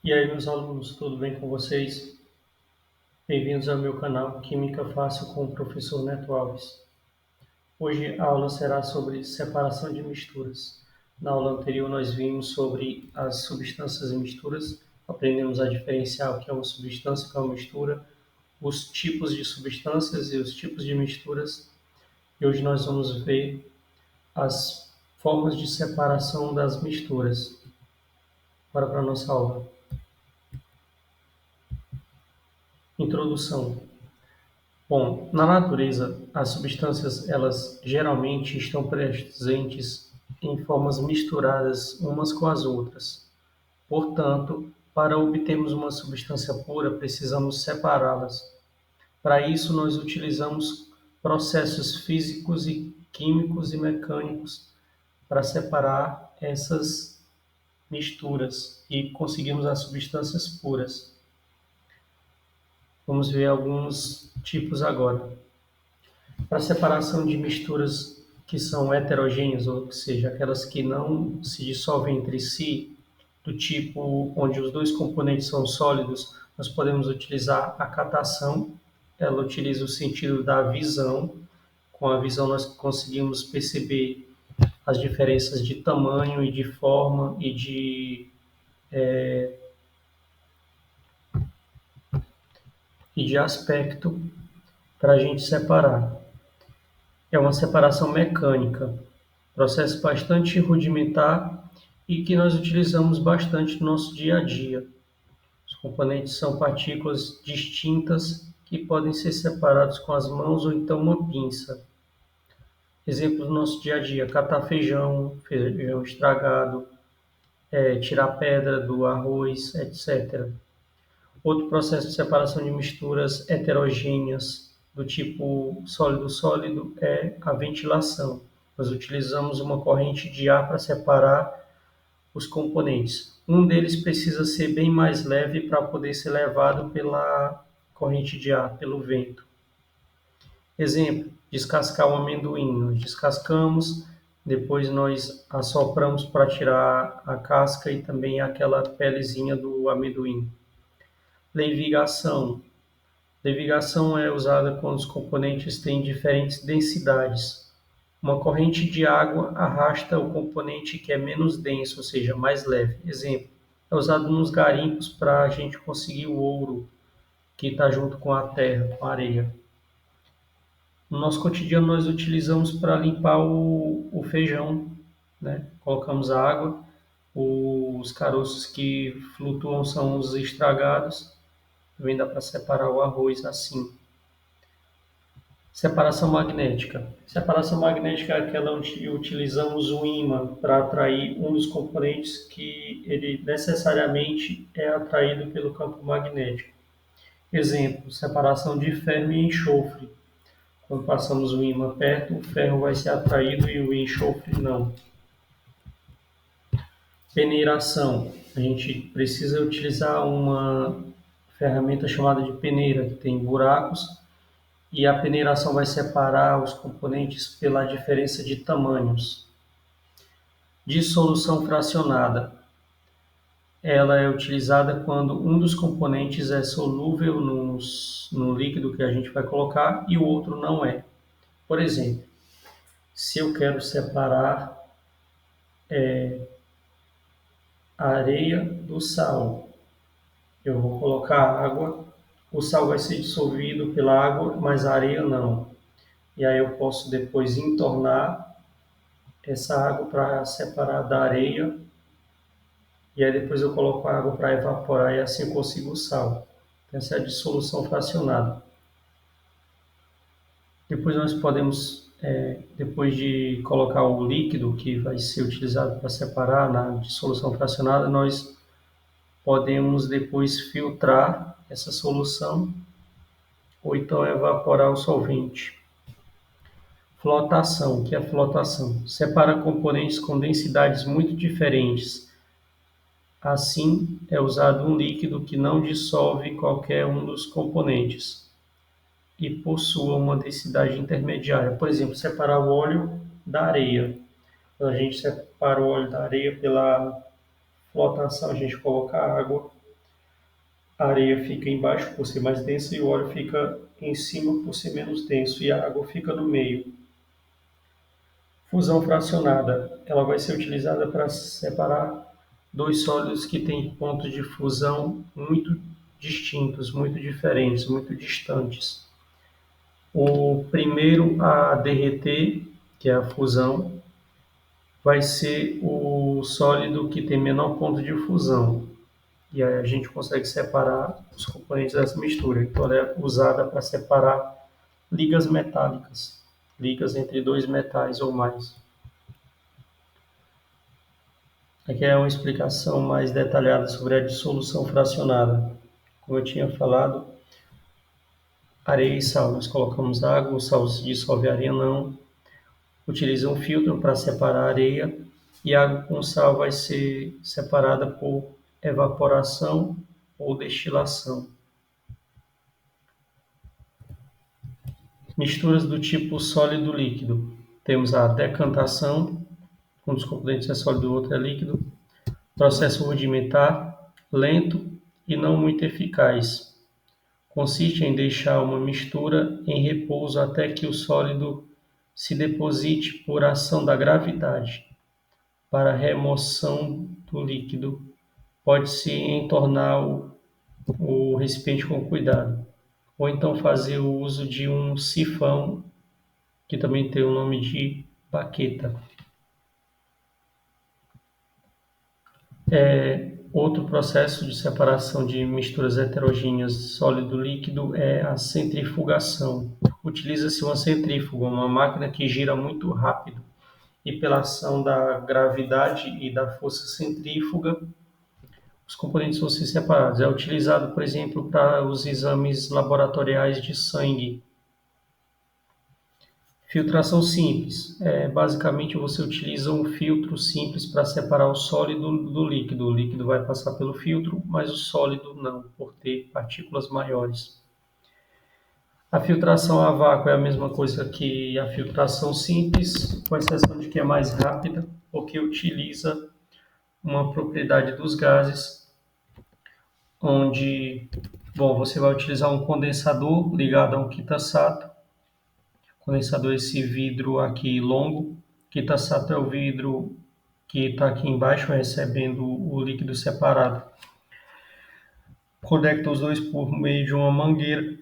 E aí, meus alunos, tudo bem com vocês? Bem-vindos ao meu canal Química Fácil com o professor Neto Alves. Hoje a aula será sobre separação de misturas. Na aula anterior nós vimos sobre as substâncias e misturas, aprendemos a diferenciar o que é uma substância e o que é uma mistura, os tipos de substâncias e os tipos de misturas, e hoje nós vamos ver as formas de separação das misturas. Bora para a nossa aula. Introdução. Bom, na natureza, as substâncias elas geralmente estão presentes em formas misturadas umas com as outras. Portanto, para obtermos uma substância pura, precisamos separá-las. Para isso, nós utilizamos processos físicos e químicos e mecânicos para separar essas misturas e conseguirmos as substâncias puras. Vamos ver alguns tipos agora. Para a separação de misturas que são heterogêneas, ou seja, aquelas que não se dissolvem entre si, do tipo onde os dois componentes são sólidos, nós podemos utilizar a catação. Ela utiliza o sentido da visão. Com a visão nós conseguimos perceber as diferenças de tamanho e de forma e de aspecto para a gente separar. É uma separação mecânica, processo bastante rudimentar e que nós utilizamos bastante no nosso dia a dia. Os componentes são partículas distintas que podem ser separados com as mãos ou então uma pinça. Exemplo do nosso dia a dia: catar feijão, feijão estragado, tirar pedra do arroz, etc. Outro processo de separação de misturas heterogêneas do tipo sólido-sólido é a ventilação. Nós utilizamos uma corrente de ar para separar os componentes. Um deles precisa ser bem mais leve para poder ser levado pela corrente de ar, pelo vento. Exemplo: descascar o amendoim. Nós descascamos, depois nós assopramos para tirar a casca e também aquela pelezinha do amendoim. Levigação. Levigação é usada quando os componentes têm diferentes densidades. Uma corrente de água arrasta o componente que é menos denso, ou seja, mais leve. Exemplo: é usado nos garimpos para a gente conseguir o ouro que está junto com a terra, com a areia. No nosso cotidiano nós utilizamos para limpar o feijão, né? Colocamos a água, os caroços que flutuam são os estragados. Também dá para separar o arroz assim. Separação magnética. Separação magnética é aquela onde utilizamos o ímã para atrair um dos componentes que ele necessariamente é atraído pelo campo magnético. Exemplo: separação de ferro e enxofre. Quando passamos o ímã perto, o ferro vai ser atraído e o enxofre não. Peneiração. A gente precisa utilizar uma ferramenta chamada de peneira, que tem buracos, e a peneiração vai separar os componentes pela diferença de tamanhos. Dissolução fracionada. Ela é utilizada quando um dos componentes é solúvel no líquido que a gente vai colocar e o outro não é. Por exemplo, se eu quero separar a areia do sal, eu vou colocar água, o sal vai ser dissolvido pela água, mas a areia não. E aí eu posso depois entornar essa água para separar da areia, e aí depois eu coloco a água para evaporar e assim eu consigo o sal. Então, essa é a dissolução fracionada. Depois nós podemos, depois de colocar o líquido que vai ser utilizado para separar na dissolução fracionada, nós podemos depois filtrar essa solução ou então evaporar o solvente. Flotação. O que é flotação? Separa componentes com densidades muito diferentes. Assim, é usado um líquido que não dissolve qualquer um dos componentes e possua uma densidade intermediária. Por exemplo, separar o óleo da areia. Quando a gente separa o óleo da areia pela flotação, a gente coloca água A areia fica embaixo por ser mais densa e o óleo fica em cima por ser menos denso e a água fica no meio. Fusão fracionada. Ela vai ser utilizada para separar dois sólidos que têm pontos de fusão muito distintos, muito diferentes, muito distantes. O primeiro a derreter, que é a fusão, vai ser o sólido que tem menor ponto de fusão. E aí a gente consegue separar os componentes dessa mistura. Então ela é usada para separar ligas metálicas, ligas entre dois metais ou mais. Aqui é uma explicação mais detalhada sobre a dissolução fracionada. Como eu tinha falado, areia e sal. Nós colocamos água, o sal se dissolve, a areia não. Utiliza um filtro para separar a areia e a água com sal vai ser separada por evaporação ou destilação. Misturas do tipo sólido-líquido. Temos a decantação, um dos componentes é sólido, o outro é líquido. Processo rudimentar, lento e não muito eficaz. Consiste em deixar uma mistura em repouso até que o sólido se deposite por ação da gravidade. Para remoção do líquido, pode-se entornar o recipiente com cuidado, ou então fazer o uso de um sifão, que também tem o nome de baqueta. Outro processo de separação de misturas heterogêneas sólido-líquido é a centrifugação. Utiliza-se uma centrífuga, uma máquina que gira muito rápido, e pela ação da gravidade e da força centrífuga, os componentes vão ser separados. É utilizado, por exemplo, para os exames laboratoriais de sangue. Filtração simples. Basicamente, você utiliza um filtro simples para separar o sólido do líquido. O líquido vai passar pelo filtro, mas o sólido não, por ter partículas maiores. A filtração a vácuo é a mesma coisa que a filtração simples, com exceção de que é mais rápida, porque utiliza uma propriedade dos gases, onde, você vai utilizar um condensador ligado a um quita-sato. Condensador é esse vidro aqui longo, quita-sato é o vidro que está aqui embaixo recebendo o líquido separado. Conecta os dois por meio de uma mangueira.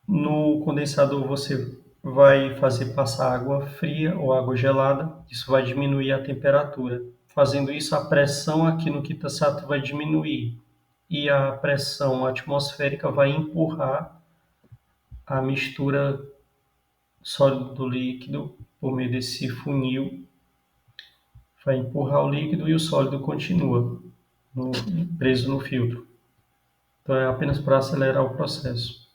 No condensador você vai fazer passar água fria ou água gelada, isso vai diminuir a temperatura. Fazendo isso, a pressão aqui no quita-sato vai diminuir e a pressão atmosférica vai empurrar a mistura sólido líquido por meio desse funil, vai empurrar o líquido e o sólido continua preso no filtro. Então é apenas para acelerar o processo.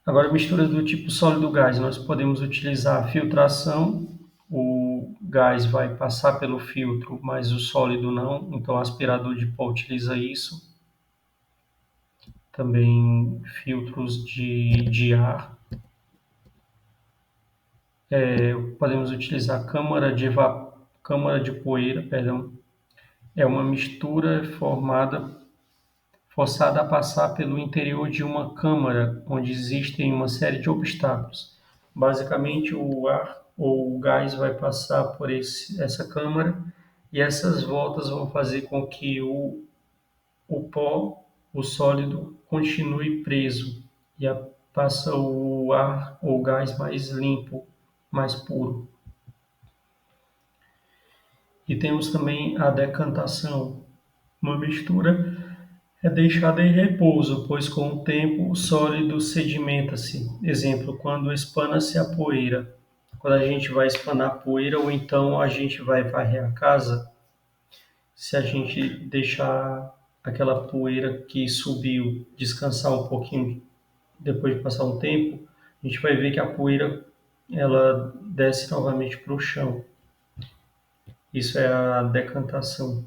Agora, misturas do tipo sólido-gás, nós podemos utilizar a filtração. O gás vai passar pelo filtro, mas o sólido não, então o aspirador de pó utiliza isso. Também filtros de ar. Podemos utilizar câmara de poeira, perdão. É uma mistura forçada a passar pelo interior de uma câmara, onde existem uma série de obstáculos. Basicamente, o ar ou o gás vai passar por essa câmara e essas voltas vão fazer com que o pó, o sólido, continue preso e passa o ar ou o gás mais limpo, mais puro. E temos também a decantação. Uma mistura é deixada em repouso, pois com o tempo o sólido sedimenta-se. Exemplo, quando espana-se a poeira. Quando a gente vai espanar a poeira ou então a gente vai varrer a casa, se a gente deixar aquela poeira que subiu descansar um pouquinho depois de passar um tempo, a gente vai ver que a poeira ela desce novamente para o chão. Isso é a decantação.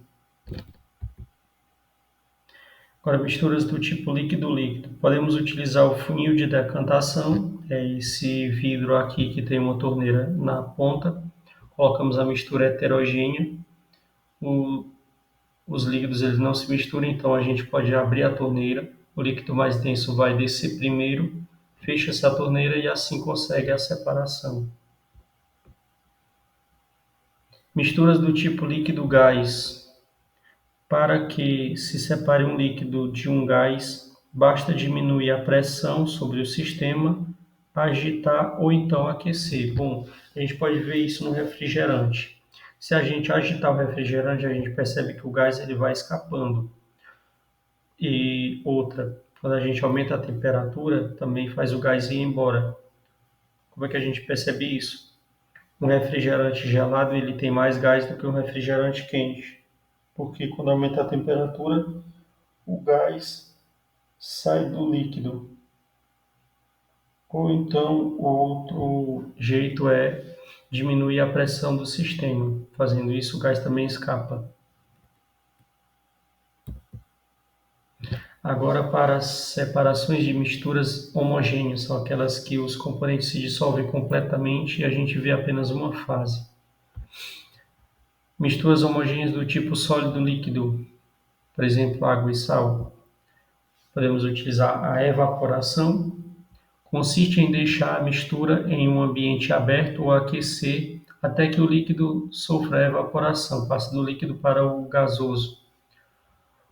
Agora, misturas do tipo líquido-líquido. Podemos utilizar o funil de decantação, é esse vidro aqui que tem uma torneira na ponta. Colocamos a mistura heterogênea. os líquidos eles não se misturam, então a gente pode abrir a torneira, o líquido mais denso vai descer primeiro, fecha-se a torneira e assim consegue a separação. Misturas do tipo líquido-gás. Para que se separe um líquido de um gás, basta diminuir a pressão sobre o sistema, agitar ou então aquecer. Bom, a gente pode ver isso no refrigerante. Se a gente agitar o refrigerante, a gente percebe que o gás ele vai escapando. E outra, quando a gente aumenta a temperatura, também faz o gás ir embora. Como é que a gente percebe isso? Um refrigerante gelado ele tem mais gás do que um refrigerante quente, porque quando aumenta a temperatura, o gás sai do líquido. Ou então, o outro jeito é diminuir a pressão do sistema. Fazendo isso, o gás também escapa. Agora, para as separações de misturas homogêneas, são aquelas que os componentes se dissolvem completamente e a gente vê apenas uma fase. Misturas homogêneas do tipo sólido-líquido, por exemplo, água e sal. Podemos utilizar a evaporação. Consiste em deixar a mistura em um ambiente aberto ou aquecer até que o líquido sofra a evaporação, passe do líquido para o gasoso.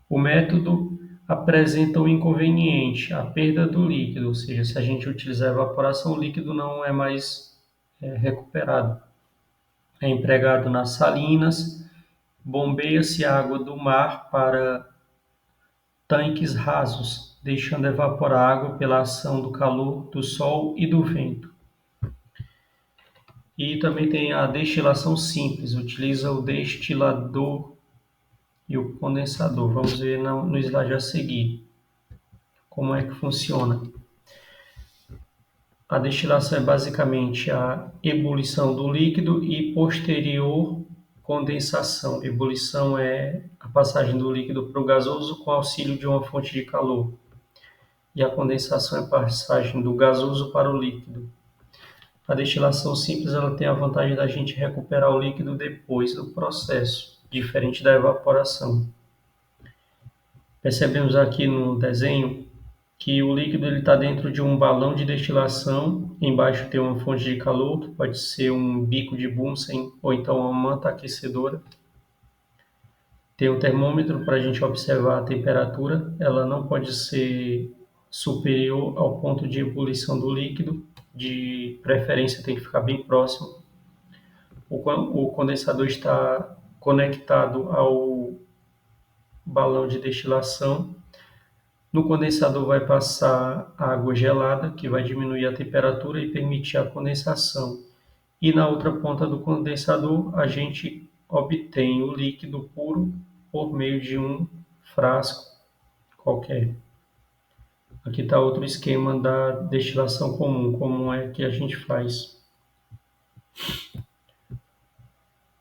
O método apresenta um inconveniente, a perda do líquido, ou seja, se a gente utilizar a evaporação, o líquido não é mais recuperado. É empregado nas salinas, bombeia-se água do mar para tanques rasos, deixando evaporar a água pela ação do calor do sol e do vento. E também tem a destilação simples, utiliza o destilador e o condensador. Vamos ver no slide a seguir como é que funciona. A destilação é basicamente a ebulição do líquido e posterior condensação. Ebulição é a passagem do líquido para o gasoso com auxílio de uma fonte de calor. E a condensação é a passagem do gasoso para o líquido. A destilação simples ela tem a vantagem da gente recuperar o líquido depois do processo, diferente da evaporação. Percebemos aqui no desenho que o líquido está dentro de um balão de destilação, embaixo tem uma fonte de calor, que pode ser um bico de Bunsen ou então uma manta aquecedora. Tem um termômetro para a gente observar a temperatura, ela não pode ser superior ao ponto de ebulição do líquido, de preferência tem que ficar bem próximo. O condensador está conectado ao balão de destilação. No condensador vai passar água gelada, que vai diminuir a temperatura e permitir a condensação. E na outra ponta do condensador, a gente obtém o líquido puro por meio de um frasco qualquer. Aqui está outro esquema da destilação comum, como é que a gente faz.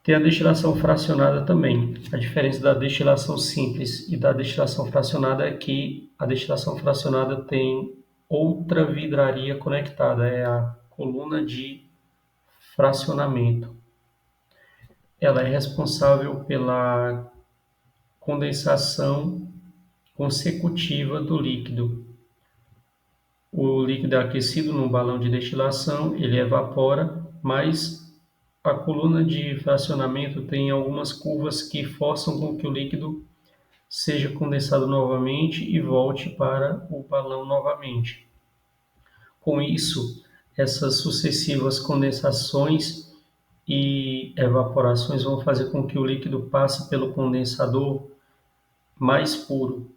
Tem a destilação fracionada também. A diferença da destilação simples e da destilação fracionada é que a destilação fracionada tem outra vidraria conectada, é a coluna de fracionamento. Ela é responsável pela condensação consecutiva do líquido. O líquido é aquecido num balão de destilação, ele evapora, mas a coluna de fracionamento tem algumas curvas que forçam com que o líquido seja condensado novamente e volte para o balão novamente. Com isso, essas sucessivas condensações e evaporações vão fazer com que o líquido passe pelo condensador mais puro.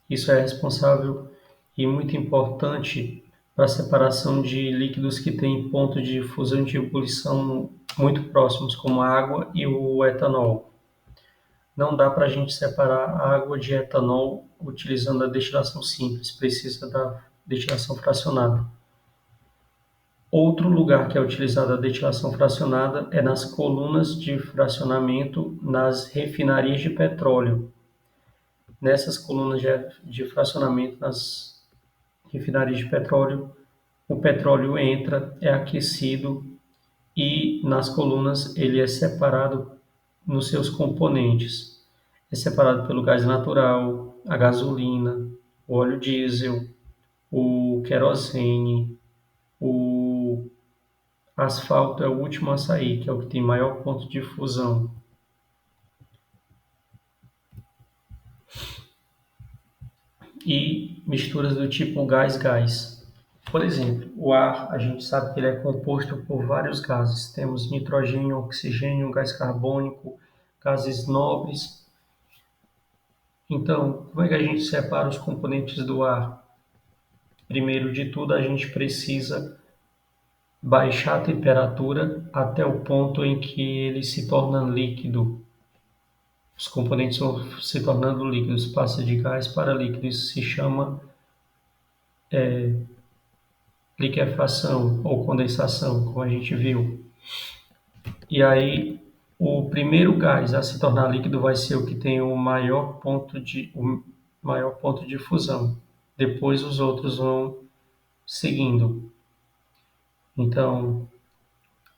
Isso é responsável e muito importante para a separação de líquidos que têm ponto de fusão e de ebulição muito próximos, como a água e o etanol. Não dá para a gente separar a água de etanol utilizando a destilação simples, precisa da destilação fracionada. Outro lugar que é utilizada a destilação fracionada é nas colunas de fracionamento nas refinarias de petróleo. Nessas colunas de fracionamento nas refinarias de petróleo, o petróleo entra, é aquecido e nas colunas ele é separado nos seus componentes. É separado pelo gás natural, a gasolina, o óleo diesel, o querosene, o asfalto é o último a sair, que é o que tem maior ponto de fusão. E misturas do tipo gás-gás. Por exemplo, o ar, a gente sabe que ele é composto por vários gases. Temos nitrogênio, oxigênio, gás carbônico, gases nobres. Então, como é que a gente separa os componentes do ar? Primeiro de tudo, a gente precisa baixar a temperatura até o ponto em que ele se torna líquido. Os componentes vão se tornando líquidos, passa de gás para líquido. Isso se chama liquefação ou condensação, como a gente viu. E aí, o primeiro gás a se tornar líquido vai ser o que tem o maior ponto de fusão. Depois os outros vão seguindo. Então,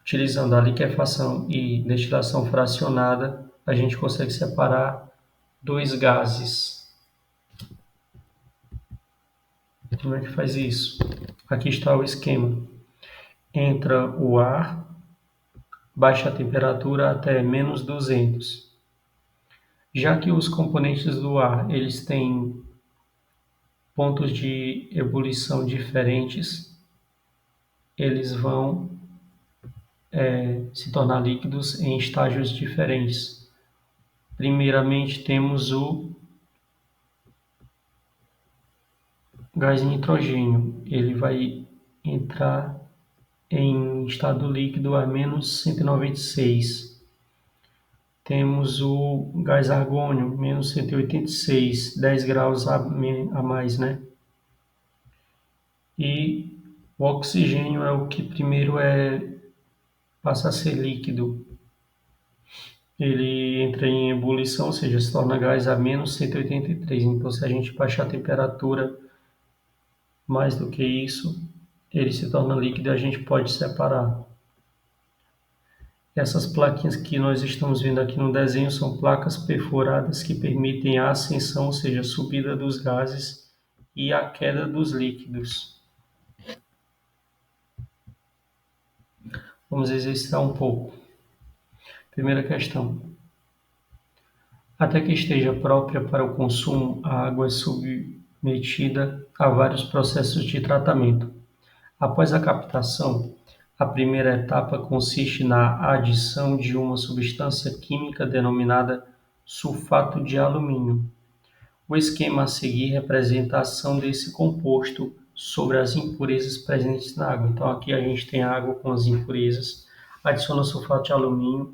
utilizando a liquefação e destilação fracionada, a gente consegue separar dois gases. Como é que faz isso? Aqui está o esquema. Entra o ar, baixa a temperatura até -200. Já que os componentes do ar eles têm pontos de ebulição diferentes, eles vão se tornar líquidos em estágios diferentes. Primeiramente temos o gás nitrogênio, ele vai entrar em estado líquido a -196. Temos o gás argônio, -186, 10 graus a mais, né? E o oxigênio é o que primeiro passa a ser líquido. Ele entra em ebulição, ou seja, se torna gás a -183. Então, se a gente baixar a temperatura mais do que isso, ele se torna líquido e a gente pode separar. Essas plaquinhas que nós estamos vendo aqui no desenho são placas perfuradas que permitem a ascensão, ou seja, a subida dos gases e a queda dos líquidos. Vamos exercitar um pouco. Primeira questão. Até que esteja própria para o consumo, a água é submetida a vários processos de tratamento. Após a captação, a primeira etapa consiste na adição de uma substância química denominada sulfato de alumínio. O esquema a seguir representa a ação desse composto sobre as impurezas presentes na água. Então, aqui a gente tem a água com as impurezas, adiciona sulfato de alumínio.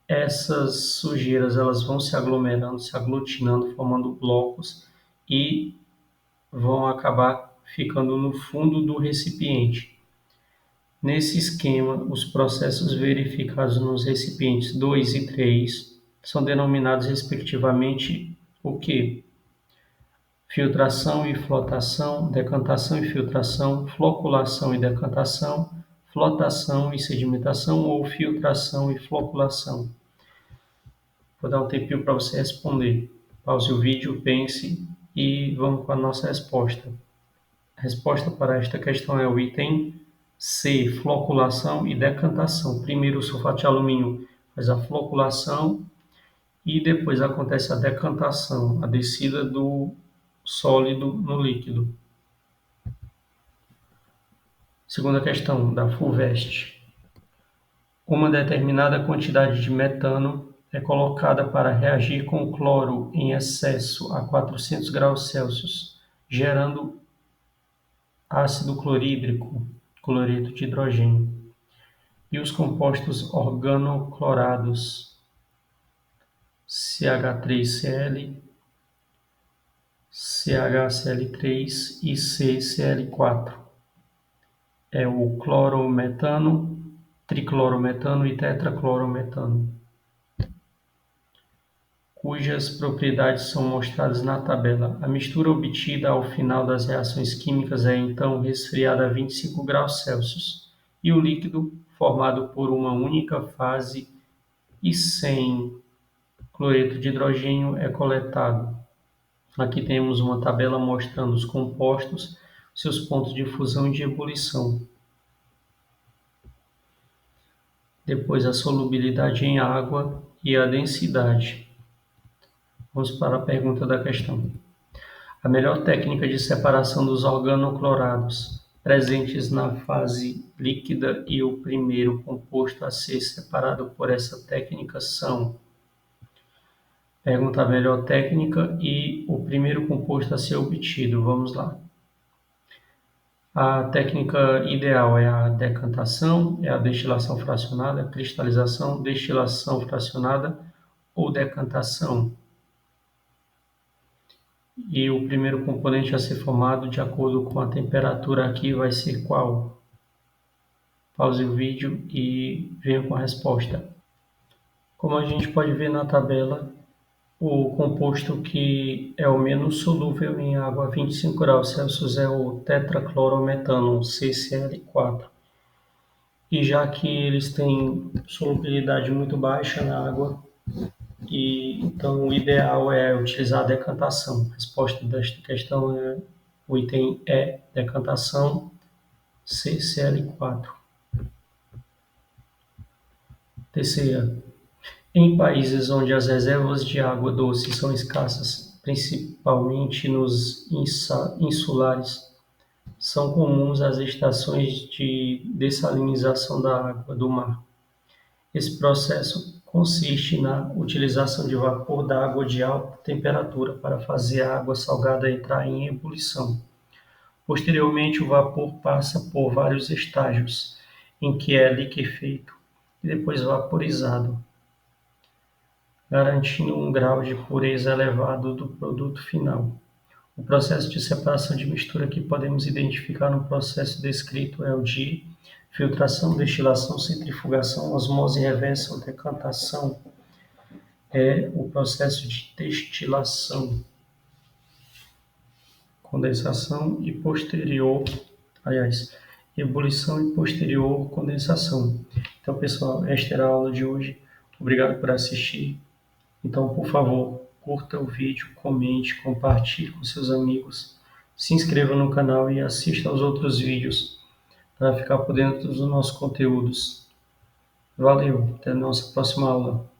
Essas sujeiras elas vão se aglomerando, se aglutinando, formando blocos e vão acabar ficando no fundo do recipiente. Nesse esquema, os processos verificados nos recipientes 2 e 3 são denominados respectivamente o quê? Filtração e flotação, decantação e filtração, floculação e decantação, flotação e sedimentação ou filtração e floculação. Vou dar um tempinho para você responder. Pause o vídeo, pense e vamos com a nossa resposta. A resposta para esta questão é o item C, floculação e decantação. Primeiro o sulfato de alumínio faz a floculação e depois acontece a decantação, a descida do sólido no líquido. Segunda questão, da FUVEST. Uma determinada quantidade de metano é colocada para reagir com cloro em excesso a 400 graus Celsius, gerando ácido clorídrico, cloreto de hidrogênio, e os compostos organoclorados CH3Cl, CHCl3 e CCl4. É o clorometano, triclorometano e tetraclorometano, cujas propriedades são mostradas na tabela. A mistura obtida ao final das reações químicas é então resfriada a 25 graus Celsius e o líquido, formado por uma única fase e sem cloreto de hidrogênio é coletado. Aqui temos uma tabela mostrando os compostos, seus pontos de fusão e de ebulição. Depois a solubilidade em água e a densidade. Vamos para a pergunta da questão. A melhor técnica de separação dos organoclorados presentes na fase líquida e o primeiro composto a ser separado por essa técnica são: pergunta a melhor técnica e o primeiro composto a ser obtido. Vamos lá. A técnica ideal é a decantação, é a destilação fracionada, cristalização, destilação fracionada ou decantação. E o primeiro componente a ser formado, de acordo com a temperatura aqui, vai ser qual? Pause o vídeo e venha com a resposta. Como a gente pode ver na tabela, o composto que é o menos solúvel em água a 25 graus Celsius é o tetraclorometano, CCl4. E já que eles têm solubilidade muito baixa na água, então o ideal é utilizar a decantação. A resposta desta questão é o item E, decantação, CCl4. Terceira, em países onde as reservas de água doce são escassas, principalmente nos insulares, são comuns as estações de dessalinização da água do mar. Esse processo consiste na utilização de vapor d'água de alta temperatura para fazer a água salgada entrar em ebulição. Posteriormente, o vapor passa por vários estágios, em que é liquefeito e depois vaporizado, garantindo um grau de pureza elevado do produto final. O processo de separação de mistura que podemos identificar no processo descrito é o de filtração, destilação, centrifugação, osmose reversa ou decantação. É o processo de destilação, condensação e ebulição e posterior condensação. Então, pessoal, esta era a aula de hoje. Obrigado por assistir. Então, por favor, curta o vídeo, comente, compartilhe com seus amigos, se inscreva no canal e assista aos outros vídeos para ficar por dentro dos nossos conteúdos. Valeu, até a nossa próxima aula.